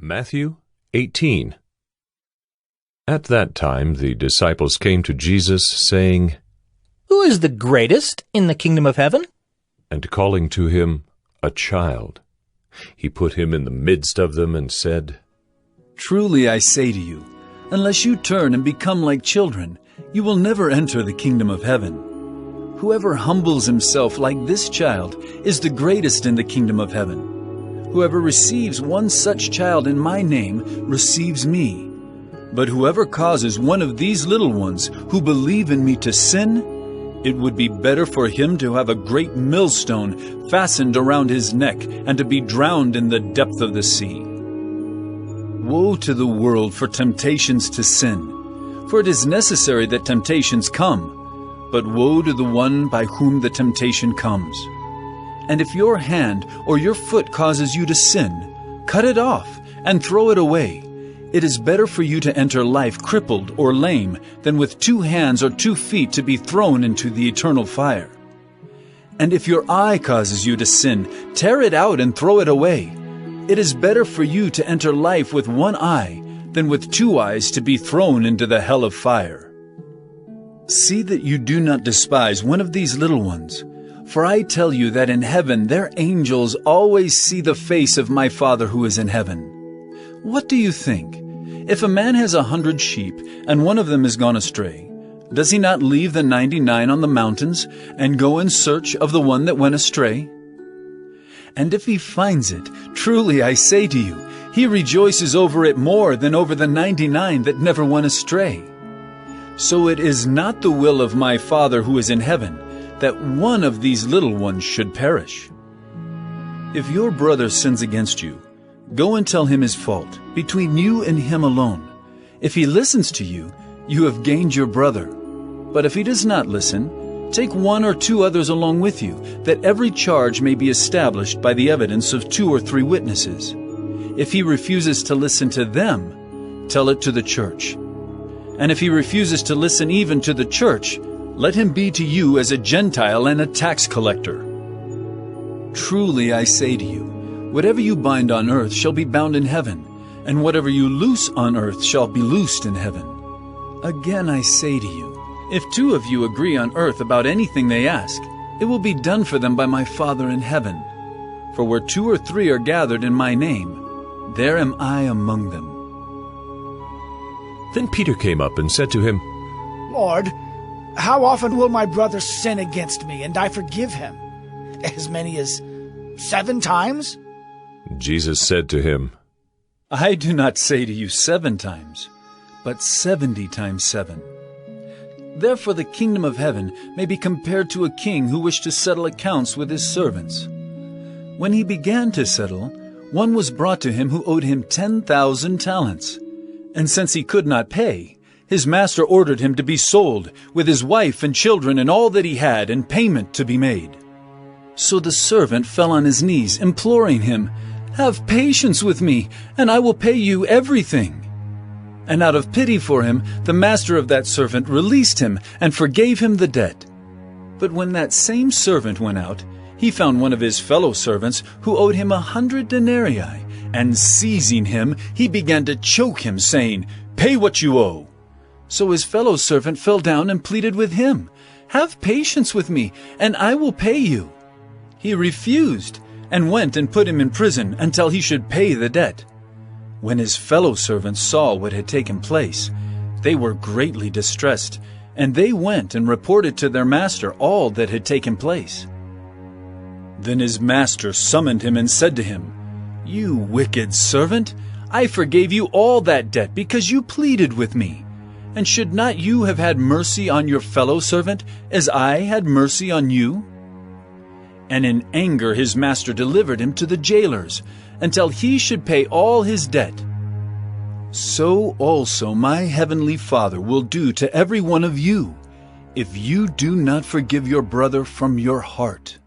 Matthew 18. At that time the disciples came to Jesus, saying, Who is the greatest in the kingdom of heaven? And calling to him a child, he put him in the midst of them and said, Truly I say to you, unless you turn and become like children, you will never enter the kingdom of heaven. Whoever humbles himself like this child is the greatest in the kingdom of heaven. Whoever receives one such child in my name receives me. But whoever causes one of these little ones who believe in me to sin, it would be better for him to have a great millstone fastened around his neck and to be drowned in the depth of the sea. Woe to the world for temptations to sin, for it is necessary that temptations come, but woe to the one by whom the temptation comes. And if your hand or your foot causes you to sin, cut it off and throw it away. It is better for you to enter life crippled or lame than with 2 hands or 2 feet to be thrown into the eternal fire. And if your eye causes you to sin, tear it out and throw it away. It is better for you to enter life with 1 eye than with 2 eyes to be thrown into the hell of fire. See that you do not despise one of these little ones. For I tell you that in heaven their angels always see the face of my Father who is in heaven. What do you think? If a man has 100 sheep, and one of them is gone astray, does he not leave the 99 on the mountains, and go in search of the one that went astray? And if he finds it, truly I say to you, he rejoices over it more than over the 99 that never went astray. So it is not the will of my Father who is in heaven, that one of these little ones should perish. If your brother sins against you, go and tell him his fault, between you and him alone. If he listens to you, you have gained your brother. But if he does not listen, take 1 or 2 others along with you, that every charge may be established by the evidence of 2 or 3 witnesses. If he refuses to listen to them, tell it to the church. And if he refuses to listen even to the church, let him be to you as a Gentile and a tax collector. Truly I say to you, whatever you bind on earth shall be bound in heaven, and whatever you loose on earth shall be loosed in heaven. Again I say to you, if 2 of you agree on earth about anything they ask, it will be done for them by my Father in heaven. For where 2 or 3 are gathered in my name, there am I among them. Then Peter came up and said to him, Lord, how often will my brother sin against me, and I forgive him? As many as 7 times? Jesus said to him, I do not say to you 7 times, but 70 times 7. Therefore the kingdom of heaven may be compared to a king who wished to settle accounts with his servants. When he began to settle, one was brought to him who owed him 10,000 talents. And since he could not pay, his master ordered him to be sold, with his wife and children and all that he had, and payment to be made. So the servant fell on his knees, imploring him, Have patience with me, and I will pay you everything. And out of pity for him, the master of that servant released him and forgave him the debt. But when that same servant went out, he found one of his fellow servants who owed him 100 denarii, and seizing him, he began to choke him, saying, Pay what you owe. So his fellow servant fell down and pleaded with him, Have patience with me, and I will pay you. He refused, and went and put him in prison until he should pay the debt. When his fellow servants saw what had taken place, they were greatly distressed, and they went and reported to their master all that had taken place. Then his master summoned him and said to him, You wicked servant, I forgave you all that debt because you pleaded with me. And should not you have had mercy on your fellow servant, as I had mercy on you? And in anger his master delivered him to the jailers, until he should pay all his debt. So also my heavenly Father will do to every one of you, if you do not forgive your brother from your heart.